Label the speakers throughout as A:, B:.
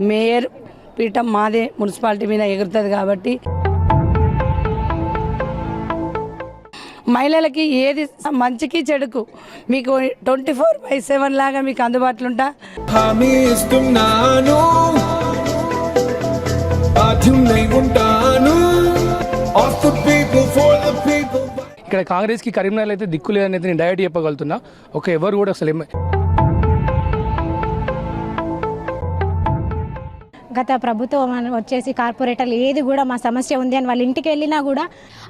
A: Mayor పీఠం మాదే municipality మీద ఎగురుతుంది కాబట్టి మహిళలకి ఏది మంచికి చెడుకు మీకు 24/7 లాగా మీకు అందుబాటులో ఉంటా.
B: ఇక్కడ కాంగ్రెస్కి కరీంనగర్ అయితే దిక్కు లేదనేది నేను డైరెక్ట్ చెప్పగలుగుతున్నా. ఎవరు కూడా అసలు
C: గత ప్రభుత్వం వచ్చేసి కార్పొరేటర్లు ఏది కూడా మా సమస్య ఉంది అని వాళ్ళ ఇంటికి వెళ్ళినా కూడా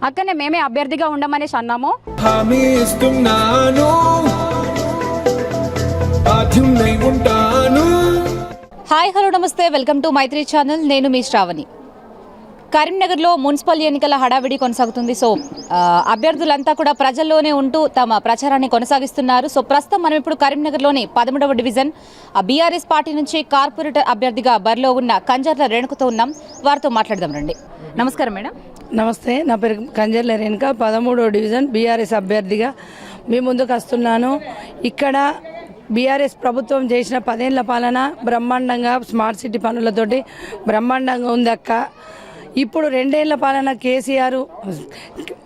D: అక్కడనే మేమే అభ్యర్థిగా ఉండమనేసి అన్నాము. హాయ్ హలో నమస్తే, వెల్కమ్ టు మైత్రి ఛానల్. నేను మీ శ్రావణి. కరీంనగర్లో మున్సిపల్ ఎన్నికల హడావిడి కొనసాగుతుంది. సో అభ్యర్థులంతా కూడా ప్రజల్లోనే ఉంటూ తమ ప్రచారాన్ని కొనసాగిస్తున్నారు. సో ప్రస్తుతం మనం ఇప్పుడు కరీంనగర్లోని 13వ డివిజన్ బీఆర్ఎస్ పార్టీ నుంచి కార్పొరేటర్ అభ్యర్థిగా బరిలో ఉన్న కంజర్ల రేణుకతో ఉన్నాం. వారితో మాట్లాడదాం రండి. నమస్కారం మేడం.
A: నమస్తే, నా పేరు కంజర్ల రేణుక, 13వ డివిజన్ బీఆర్ఎస్ అభ్యర్థిగా మీ ముందుకు వస్తున్నాను. ఇక్కడ బీఆర్ఎస్ ప్రభుత్వం చేసిన 10 ఏళ్ల పాలన బ్రహ్మాండంగా స్మార్ట్ సిటీ పనులతోటి బ్రహ్మాండంగా ఉంది అక్క. ఇప్పుడు 2 ఏళ్ల పాలన కేసీఆర్,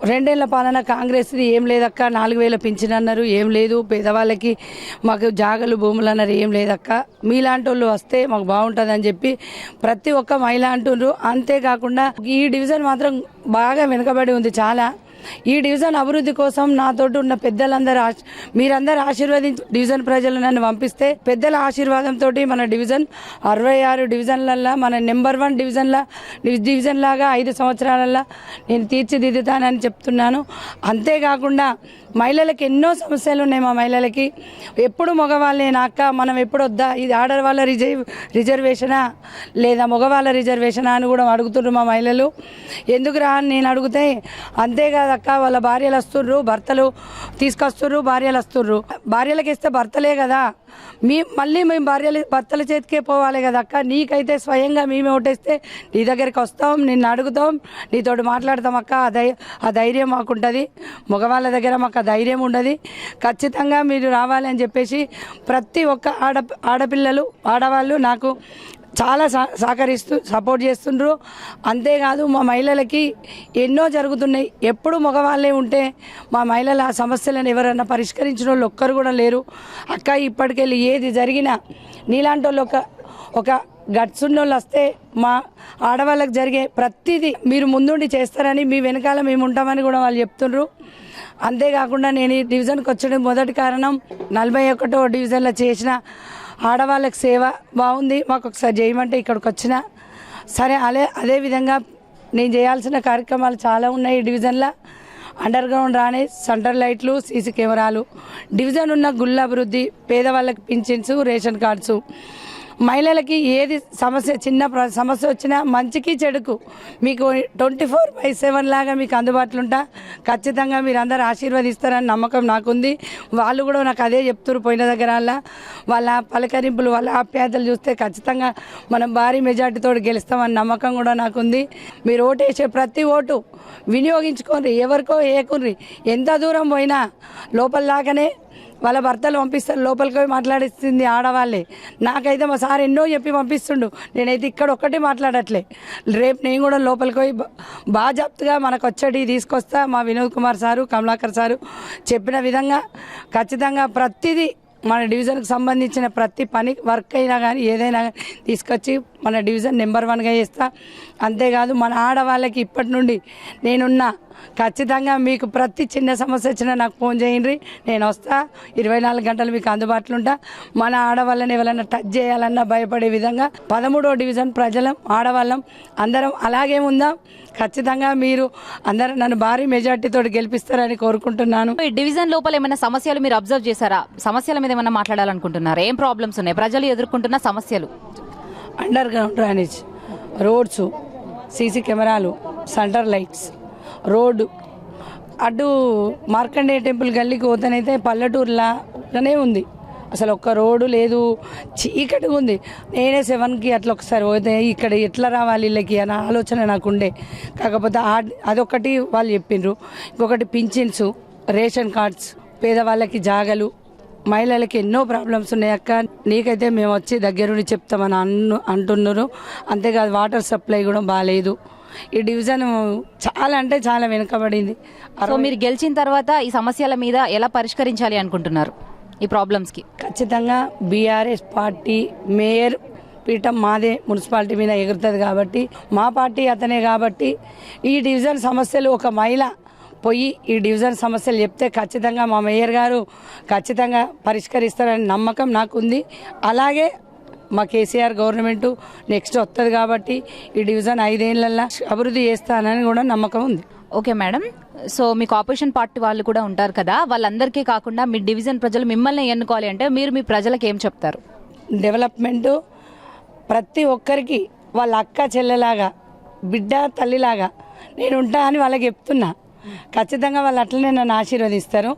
A: 2 ఏళ్ల పాలన కాంగ్రెస్ది ఏం లేదక్క. 4000 పింఛన్ అన్నారు, ఏం లేదు. పేదవాళ్ళకి మాకు జాగలు భూములు అన్నారు, ఏం లేదక్క. మీలాంటి వాళ్ళు వస్తే మాకు బాగుంటుందని చెప్పి ప్రతి ఒక్క మహిళ అంటున్నారు. అంతేకాకుండా ఈ డివిజన్ మాత్రం బాగా వెనుకబడి ఉంది చాలా. ఈ డివిజన్ అభివృద్ధి కోసం నాతోటి ఉన్న పెద్దలందరూ మీరందరూ ఆశీర్వదించి డివిజన్ ప్రజలు నన్ను పంపిస్తే పెద్దల ఆశీర్వాదంతో మన డివిజన్ 66 డివిజన్లల్లో మన నెంబర్ 1 డివిజన్ లాగా 5 సంవత్సరాలల్లో నేను తీర్చిదిద్దుతానని చెప్తున్నాను. అంతేకాకుండా మహిళలకు ఎన్నో సమస్యలు ఉన్నాయి. మా మహిళలకి ఎప్పుడు మగవాళ్ళే నాక మనం ఎప్పుడు వద్దా, ఇది ఆడవాళ్ళ రిజర్వేషనా లేదా మగవాళ్ళ రిజర్వేషనా అని కూడా అడుగుతున్నారు మా మహిళలు. ఎందుకురా అని నేను అడిగితే, అంతేకాదక్క వాళ్ళ భార్యలు వస్తుర్రు, భర్తలు తీసుకొస్తుర్రు, భార్యలు వస్తుర్రు. భార్యలకు ఇస్తే భర్తలే కదా, మళ్ళీ మేము భర్తల చేతికే పోవాలి కదా అక్క. నీకైతే స్వయంగా మేమే ఓటేస్తే నీ దగ్గరికి వస్తాం, నిన్ను అడుగుతాం, నీతోటి మాట్లాడతాం అక్క. ఆ ధైర్యం మాకుంటుంది. మగవాళ్ళ దగ్గర మాకు ఆ ధైర్యం ఉండదు. ఖచ్చితంగా మీరు రావాలి అని చెప్పేసి ప్రతి ఒక్క ఆడపిల్లలు ఆడవాళ్ళు నాకు చాలా సహకరిస్తూ సపోర్ట్ చేస్తుండ్రు. అంతేకాదు మా మహిళలకి ఎన్నో జరుగుతున్నాయి. ఎప్పుడు మగవాళ్ళే ఉంటే మా మహిళల ఆ సమస్యలను ఎవరైనా పరిష్కరించిన వాళ్ళు ఒక్కరు కూడా లేరు అక్క. ఇప్పటికెళ్ళి ఏది జరిగినా నీలాంటి వాళ్ళు ఒక గట్స్ ఉన్న వాళ్ళు వస్తే మా ఆడవాళ్ళకి జరిగే ప్రతిదీ మీరు ముందుండి చేస్తారని, మీ వెనకాల మేము ఉంటామని కూడా వాళ్ళు చెప్తుండ్రు. అంతేకాకుండా నేను ఈ డివిజన్కి వచ్చడం మొదటి కారణం 41వ డివిజన్లో చేసిన ఆడవాళ్ళకి సేవ బాగుంది. మాకు ఒకసారి చేయమంటే ఇక్కడికి వచ్చిన సరే. అదేవిధంగా నేను చేయాల్సిన కార్యక్రమాలు చాలా ఉన్నాయి ఈ డివిజన్లో. అండర్ గ్రౌండ్ డ్రైనేజ్, సెంటర్ లైట్లు, సీసీ కెమెరాలు, డివిజన్ ఉన్న గుళ్ళ అభివృద్ధి, పేదవాళ్ళకి పింఛన్స్, రేషన్ కార్డ్స్, మహిళలకి ఏది చిన్న సమస్య వచ్చినా మంచికి చెడుకు మీకు 24/7 లాగా మీకు అందుబాటులో ఉంటా. ఖచ్చితంగా మీరు అందరూ ఆశీర్వదిస్తారని నమ్మకం నాకుంది. వాళ్ళు కూడా నాకు అదే చెప్తున్నారు. పోయిన దగ్గర వాళ్ళ పలకరింపులు, వాళ్ళ ఆప్యాయతలు చూస్తే ఖచ్చితంగా మనం భారీ మెజార్టీతో గెలుస్తామని నమ్మకం కూడా నాకుంది. మీరు ఓటేసే ప్రతి ఓటు వినియోగించుకోండి. ఎవరికో ఏకుర్రి, ఎంత దూరం పోయినా లోపల లాగానే వాళ్ళ భర్తలు పంపిస్తారు, లోపలికి పోయి మాట్లాడిస్తుంది ఆడవాళ్ళే. నాకైతే మా సార్ ఎన్నో చెప్పి పంపిస్తుండు, నేనైతే ఇక్కడ ఒక్కటే మాట్లాడట్లే. రేపు నేను కూడా లోపలికి పోయి బాజాప్తుగా మనకు వచ్చేటి తీసుకొస్తా. మా వినోద్ కుమార్ సారు, కమలాకర్ సారు చెప్పిన విధంగా ఖచ్చితంగా ప్రతిదీ మన డివిజన్కి సంబంధించిన ప్రతి పని వర్క్ అయినా కానీ ఏదైనా తీసుకొచ్చి మన డివిజన్ నెంబర్ 1గా చేస్తా. అంతేకాదు మన ఆడవాళ్ళకి ఇప్పటి నుండి నేనున్నా. ఖచ్చితంగా మీకు ప్రతి చిన్న సమస్య వచ్చినా నాకు ఫోన్ చేయండి, నేను వస్తా. 24 గంటలు మీకు అందుబాటులో ఉంటా. మన ఆడవాళ్ళని ఎవరైనా టచ్ చేయాలన్నా భయపడే విధంగా 13వ డివిజన్ ప్రజలం ఆడవాళ్ళం అందరం అలాగే ఉందాం. ఖచ్చితంగా మీరు అందరూ నన్ను భారీ మెజార్టీతో గెలిపిస్తారని కోరుకుంటున్నాను.
D: ఈ డివిజన్ లోపల ఏమైనా సమస్యలు మీరు అబ్జర్వ్ చేశారా? సమస్యల మీద ఏమైనా మాట్లాడాలనుకుంటున్నారా? ఏం ప్రాబ్లమ్స్ ఉన్నాయి ప్రజలు ఎదుర్కొంటున్న సమస్యలు?
A: Under ground drainage, roads, CC కెమెరాలు, సెంటర్ లైట్స్, రోడ్డు అటు మార్కండేయ టెంపుల్ గల్లీకి పోతేనైతే పల్లెటూరులాగానే ఉంది. అసలు ఒక్క రోడ్డు లేదు, చీకటిగా ఉంది. నేనే 7కి అట్లా ఒకసారి పోతే ఇక్కడ ఎట్లా రావాలి వీళ్ళకి అన్న ఆలోచన నాకుండే. కాకపోతే అదొకటి వాళ్ళు చెప్పిండ్రు. ఇంకొకటి పింఛన్స్, రేషన్ కార్డ్స్, పేదవాళ్ళకి జాగలు, మహిళలకి ఎన్నో ప్రాబ్లమ్స్ ఉన్నాయి అక్క, నీకైతే మేము వచ్చి దగ్గరుండి చెప్తామని అంటున్నారు. అంతేకాదు వాటర్ సప్లై కూడా బాగాలేదు. ఈ డివిజన్ చాలా అంటే చాలా వెనుకబడింది.
D: సో మీరు గెలిచిన తర్వాత ఈ సమస్యల మీద ఎలా పరిష్కరించాలి అనుకుంటున్నారు ఈ ప్రాబ్లమ్స్కి?
A: ఖచ్చితంగా బీఆర్ఎస్ పార్టీ మేయర్ పీఠం మాదే మున్సిపాలిటీ మీద ఎగురుతుంది కాబట్టి, మా పార్టీ అతనే కాబట్టి ఈ డివిజన్ సమస్యలు ఒక మహిళ పోయి ఈ డివిజన్ సమస్యలు చెప్తే ఖచ్చితంగా మా మేయర్ గారు ఖచ్చితంగా పరిష్కరిస్తారని నమ్మకం నాకుంది. అలాగే మా కేసీఆర్ గవర్నమెంట్ నెక్స్ట్ వస్తుంది కాబట్టి ఈ డివిజన్ 5 ఏళ్లలో అభివృద్ధి చేస్తానని కూడా నమ్మకం ఉంది.
D: ఓకే మేడం, సో మీకు ఆపోజిషన్ పార్టీ వాళ్ళు కూడా ఉంటారు కదా, వాళ్ళందరికీ కాకుండా మీ డివిజన్ ప్రజలు మిమ్మల్ని ఎన్నుకోవాలి అంటే మీరు మీ ప్రజలకు ఏం చెప్తారు?
A: డెవలప్మెంటు ప్రతి ఒక్కరికి వాళ్ళ అక్క చెల్లెలాగా బిడ్డ తల్లిలాగా నేను ఉంటా అని వాళ్ళకి చెప్తున్నా. ఖచ్చితంగా వాళ్ళు అట్లనే నన్ను ఆశీర్వదిస్తారు.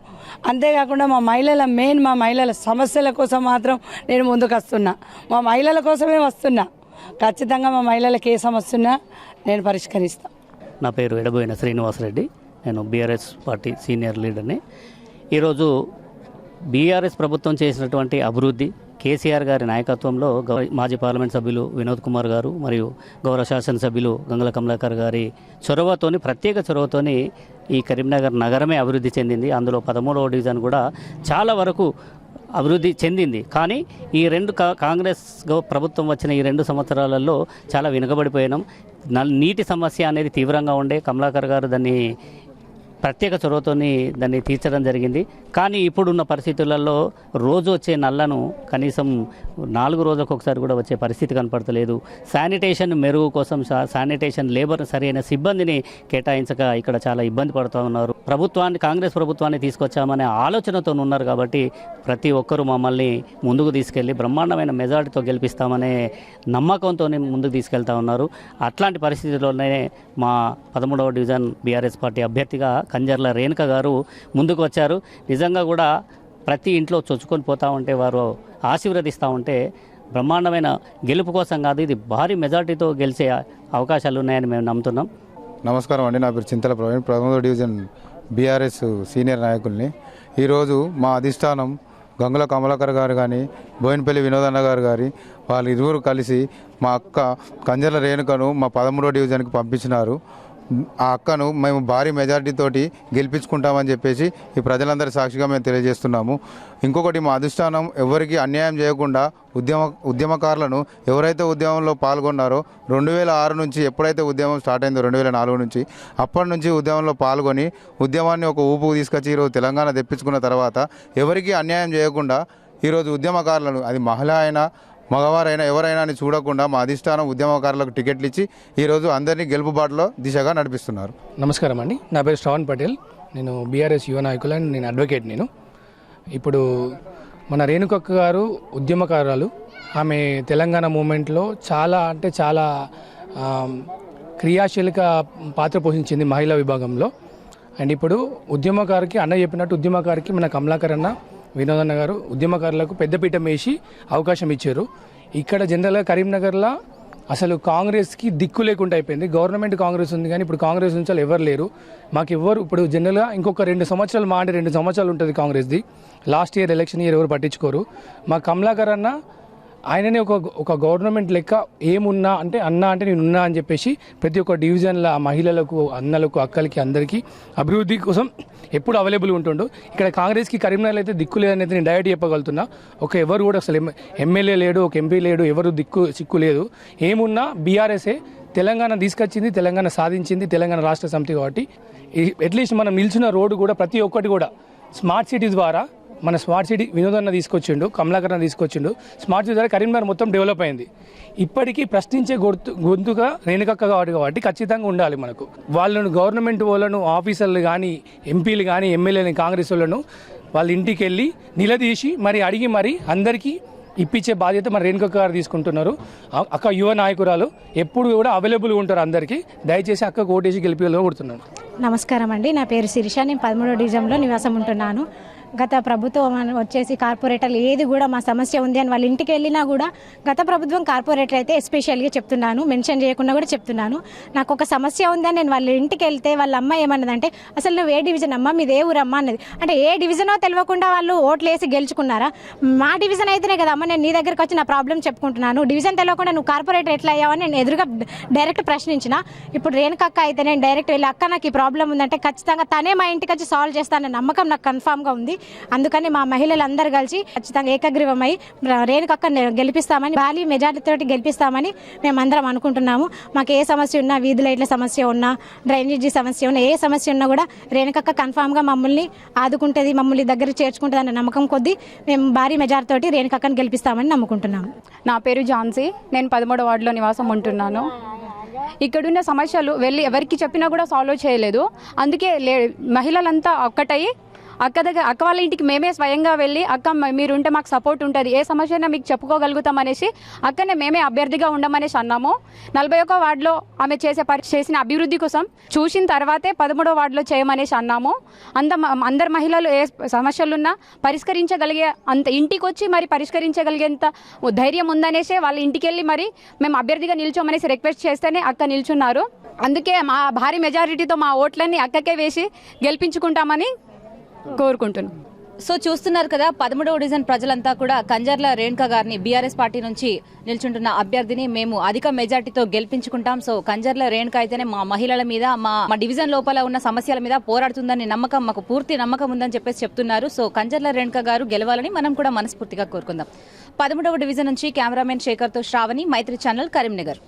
A: అంతేకాకుండా మా మహిళల సమస్యల కోసం మాత్రం నేను ముందుకు వస్తున్నా. మా మహిళల కోసమే వస్తున్నా. ఖచ్చితంగా మా మహిళలకు ఏ సమస్య ఉన్నా నేను పరిష్కరిస్తాను.
E: నా పేరు ఎడబోయిన శ్రీనివాసరెడ్డి, నేను బీఆర్ఎస్ పార్టీ సీనియర్ లీడర్ని. ఈరోజు బీఆర్ఎస్ ప్రభుత్వం చేసినటువంటి అభివృద్ధి, కేసీఆర్ గారి నాయకత్వంలో మాజీ పార్లమెంట్ సభ్యులు వినోద్ కుమార్ గారు మరియు గౌరవ శాసనసభ్యులు గంగుల కమలాకర్ గారి ప్రత్యేక చొరవతోని ఈ కరీంనగర్ నగరమే అభివృద్ధి చెందింది. అందులో 13వ డివిజన్ కూడా చాలా వరకు అభివృద్ధి చెందింది. కానీ ఈ కాంగ్రెస్ ప్రభుత్వం వచ్చిన ఈ 2 సంవత్సరాలలో చాలా వెనుకబడిపోయినాం. నీటి సమస్య అనేది తీవ్రంగా ఉండే కమలాకర్ గారు దాన్ని ప్రత్యేక చొరవతోని దాన్ని తీర్చడం జరిగింది. కానీ ఇప్పుడున్న పరిస్థితులలో రోజు వచ్చే నల్లను కనీసం 4 రోజులకు ఒకసారి కూడా వచ్చే పరిస్థితి కనపడతలేదు. శానిటేషన్ మెరుగు కోసం శానిటేషన్ లేబర్ సరైన సిబ్బందిని కేటాయించక ఇక్కడ చాలా ఇబ్బంది పడుతూ ఉన్నారు. కాంగ్రెస్ ప్రభుత్వాన్ని తీసుకొచ్చామనే ఆలోచనతో ఉన్నారు కాబట్టి ప్రతి ఒక్కరూ మమ్మల్ని ముందుకు తీసుకెళ్ళి బ్రహ్మాండమైన మెజారిటీతో గెలిపిస్తామనే నమ్మకంతో ముందుకు తీసుకెళ్తా ఉన్నారు. అట్లాంటి పరిస్థితుల్లోనే మా 13వ డివిజన్ బీఆర్ఎస్ పార్టీ అభ్యర్థిగా కంజర్ల రేణుక గారు ముందుకు వచ్చారు. నిజంగా కూడా ప్రతి ఇంట్లో చొచ్చుకొని పోతూ ఉంటే, వారు ఆశీర్వదిస్తూ ఉంటే బ్రహ్మాండమైన గెలుపు కోసం కాదు, ఇది భారీ మెజార్టీతో గెలిచే అవకాశాలు ఉన్నాయని మేము నమ్ముతున్నాం.
F: నమస్కారం అండి, నా పేరు చింతల ప్రవీణ్, 13వ డివిజన్ బీఆర్ఎస్ సీనియర్ నాయకుల్ని. ఈరోజు మా అధిష్టానం గంగుల కమలాకర్ గారు కానీ బోయినపల్లి వినోదన్న గారు కానీ వాళ్ళు ఇరువురు కలిసి మా అక్క కంజర్ల రేణుకను మా 13వ డివిజన్కి పంపించినారు. ఆ అక్కను మేము భారీ మెజార్టీతోటి గెలిపించుకుంటామని చెప్పేసి ఈ ప్రజలందరి సాక్షిగా మేము తెలియజేస్తున్నాము. ఇంకొకటి, మా అధిష్టానం ఎవరికి అన్యాయం చేయకుండా ఉద్యమకారులను ఎవరైతే ఉద్యమంలో పాల్గొన్నారో 2006 నుంచి, ఎప్పుడైతే ఉద్యమం స్టార్ట్ అయిందో 2004 నుంచి, అప్పటి నుంచి ఉద్యమంలో పాల్గొని ఉద్యమాన్ని ఒక ఊపుకు తీసుకొచ్చి ఈరోజు తెలంగాణ తెప్పించుకున్న తర్వాత ఎవరికి అన్యాయం చేయకుండా ఈరోజు ఉద్యమకారులను, అది మహిళ అయినా మగవారైనా ఎవరైనా అని చూడకుండా మా అధిష్టానం ఉద్యమకారులకు టికెట్లు ఇచ్చి ఈరోజు అందరినీ గెలుపుబాటులో దిశగా నడిపిస్తున్నారు.
B: నమస్కారం అండి, నా పేరు శ్రవణ్ పటేల్, నేను బీఆర్ఎస్ యువ నాయకులు అండ్ నేను అడ్వకేట్. ఇప్పుడు మన రేణుకక్క గారు ఉద్యమకారులు. ఆమె తెలంగాణ మూమెంట్లో చాలా అంటే చాలా క్రియాశీలక పాత్ర పోషించింది మహిళా విభాగంలో. అండ్ ఇప్పుడు ఉద్యమకారికి అన్న చెప్పినట్టు ఉద్యమకారికి మన కమలాకర్ అన్న వినోదన్న గారు ఉద్యమకారులకు పెద్దపీఠం వేసి అవకాశం ఇచ్చారు. ఇక్కడ జనరల్గా కరీంనగర్లో అసలు కాంగ్రెస్కి దిక్కు లేకుండా అయిపోయింది. గవర్నమెంట్ కాంగ్రెస్ ఉంది కానీ ఇప్పుడు కాంగ్రెస్ నుంచి ఎవరు లేరు. మాకు ఎవరు ఇప్పుడు జనరల్గా ఇంకొక 2 సంవత్సరాలు మా అంటే 2 సంవత్సరాలు ఉంటుంది కాంగ్రెస్ది. లాస్ట్ ఇయర్ ఎలక్షన్ ఇయర్ ఎవరు పట్టించుకోరు. మా కమలాకర్ అన్న ఆయననే ఒక గవర్నమెంట్ లెక్క ఏమున్నా అంటే అన్న అంటే నేను ఉన్నా అని చెప్పేసి ప్రతి ఒక్క డివిజన్ల మహిళలకు, అన్నలకు, అక్కలకి అందరికీ అభివృద్ధి కోసం ఎప్పుడు అవైలబుల్ ఉంటుండు. ఇక్కడ కాంగ్రెస్కి కరీంనగర్ అయితే దిక్కు లేదని అయితే నేను డైరెక్ట్ చెప్పగలుగుతున్నా. ఎవరు కూడా అసలు ఎమ్మెల్యే లేడు, ఒక ఎంపీ లేడు, ఎవరు చిక్కు లేదు. ఏమున్నా బీఆర్ఎస్ఏ తెలంగాణ తీసుకొచ్చింది, తెలంగాణ సాధించింది, తెలంగాణ రాష్ట్ర సమితి. కాబట్టి అట్లీస్ట్ మనం నిల్చున్న రోడ్డు కూడా ప్రతి ఒక్కటి కూడా స్మార్ట్ సిటీ ద్వారా, మన స్మార్ట్ సిటీ వినోదన్న తీసుకొచ్చిండు, కమలాకరణ తీసుకొచ్చిండు. స్మార్ట్ సిటీ ద్వారా కరీంనగర్ మొత్తం డెవలప్ అయింది. ఇప్పటికీ ప్రశ్నించే గొంతుగా రేణుకక్క కాబట్టి ఖచ్చితంగా ఉండాలి మనకు. వాళ్ళను గవర్నమెంట్ వాళ్ళను, ఆఫీసర్లు కానీ, ఎంపీలు కానీ, ఎమ్మెల్యేని, కాంగ్రెస్ వాళ్ళను వాళ్ళ ఇంటికి వెళ్ళి నిలదీసి మరి అడిగి మరి అందరికీ ఇప్పించే బాధ్యత మన రేణుకక్క గారు తీసుకుంటున్నారు. అక్క యువ నాయకురాలు ఎప్పుడు కూడా అవైలబుల్గా ఉంటారు అందరికీ. దయచేసి అక్క ఓటేసి గెలిపేలో కొడుతున్నాను.
C: నమస్కారం అండి, నా పేరు శిరీష, నేను 13వ డివిజన్లో నివాసం ఉంటున్నాను. గత ప్రభుత్వం వచ్చేసి కార్పొరేటర్లు ఏది కూడా మా సమస్య ఉంది అని వాళ్ళ ఇంటికి వెళ్ళినా కూడా గత ప్రభుత్వం కార్పొరేటర్ అయితే ఎస్పెషల్గా చెప్తున్నాను, మెన్షన్ చేయకుండా కూడా చెప్తున్నాను. నాకు ఒక సమస్య ఉంది అని నేను వాళ్ళ ఇంటికి వెళ్తే వాళ్ళ అమ్మ ఏమన్నదంటే అసలు నువ్వు ఏ డివిజన్ అమ్మా, మీది ఏ ఊరమ్మా అన్నది. అంటే ఏ డివిజనో తెలియకుండా వాళ్ళు ఓట్లు వేసి గెలుచుకున్నారా? మా డివిజన్ అయితేనే కదా అమ్మ నేను నీ దగ్గరికి వచ్చి నా ప్రాబ్లం చెప్పుకుంటున్నాను, డివిజన్ తెలియకుండా నువ్వు కార్పొరేటర్ ఎట్లా అయ్యావని నేను ఎదురుగా డైరెక్ట్ ప్రశ్నించిన. ఇప్పుడు రేణుకక్క అయితే నేను డైరెక్ట్ వెళ్ళి అక్క నాకు ఈ ప్రాబ్లం ఉందంటే ఖచ్చితంగా తనే మా ఇంటికి వచ్చి సాల్వ్ చేస్తానన్న నమ్మకం నాకు కన్ఫామ్గా ఉంది. అందుకని మా మహిళలందరూ కలిసి ఖచ్చితంగా ఏకగ్రీవమై రేణుకక్కని గెలిపిస్తామని, భారీ మెజారిటీతో గెలిపిస్తామని మేమందరం అనుకుంటున్నాము. మాకు ఏ సమస్య ఉన్నా, వీధి లైట్ల సమస్య ఉన్నా, డ్రైనేజీ సమస్య ఉన్నా, ఏ సమస్య ఉన్నా కూడా రేణుకక్క కన్ఫామ్గా మమ్మల్ని ఆదుకుంటుంది, మమ్మల్ని దగ్గర చేర్చుకుంటుంది అన్న నమ్మకం కొద్దీ మేము భారీ మెజారిటీతో రేణుకక్కని గెలిపిస్తామని నమ్ముకుంటున్నాము.
G: నా పేరు ఝాన్సీ, నేను 13వ వార్డులో నివాసం ఉంటున్నాను. ఇక్కడున్న సమస్యలు వెళ్ళి ఎవరికి చెప్పినా కూడా సాల్వ్ చేయలేదు. అందుకే మహిళలంతా ఒక్కటై అక్క వాళ్ళ ఇంటికి మేమే స్వయంగా వెళ్ళి అక్క మీరుంటే మాకు సపోర్ట్ ఉంటుంది, ఏ సమస్య అయినా మీకు చెప్పుకోగలుగుతాం అనేసి అక్కనే మేమే అభ్యర్థిగా ఉండమనేసి అన్నాము. 41వ వార్డులో ఆమె చేసిన అభివృద్ధి కోసం చూసిన తర్వాతే 13వ వార్డులో చేయమనేసి అన్నాము. అందరు మహిళలు ఏ సమస్యలున్నా పరిష్కరించగలిగే అంత ఇంటికి వచ్చి మరి పరిష్కరించగలిగేంత ధైర్యం ఉందనేసి వాళ్ళ ఇంటికి వెళ్ళి మరి మేము అభ్యర్థిగా నిల్చోమనేసి రిక్వెస్ట్ చేస్తేనే అక్క నిల్చున్నారు. అందుకే మా భారీ మెజారిటీతో మా ఓట్లన్నీ అక్కకే వేసి గెలిపించుకుంటామని కోరుకుంటున్నాను.
D: సో చూస్తున్నారు కదా, 13వ డివిజన్ ప్రజలంతా కూడా కంజర్ల రేణుక గారిని బీఆర్ఎస్ పార్టీ నుంచి నిల్చుంటున్న అభ్యర్థిని మేము అధిక మెజార్టీతో గెలిపించుకుంటాం. సో కంజర్ల రేణుక అయితేనే మా మహిళల మీద, మా డివిజన్ లోపల ఉన్న సమస్యల మీద పోరాడుతుందని నమ్మకం, మాకు పూర్తి నమ్మకం ఉందని చెప్పేసి చెప్తున్నారు. సో కంజర్ల రేణుక గారు గెలవాలని మనం కూడా మనస్ఫూర్తిగా కోరుకుందాం. 13వ డివిజన్ నుంచి కెమెరామెన్ శేఖర్తో శ్రావణి, మైత్రి ఛానల్, కరీంనగర్.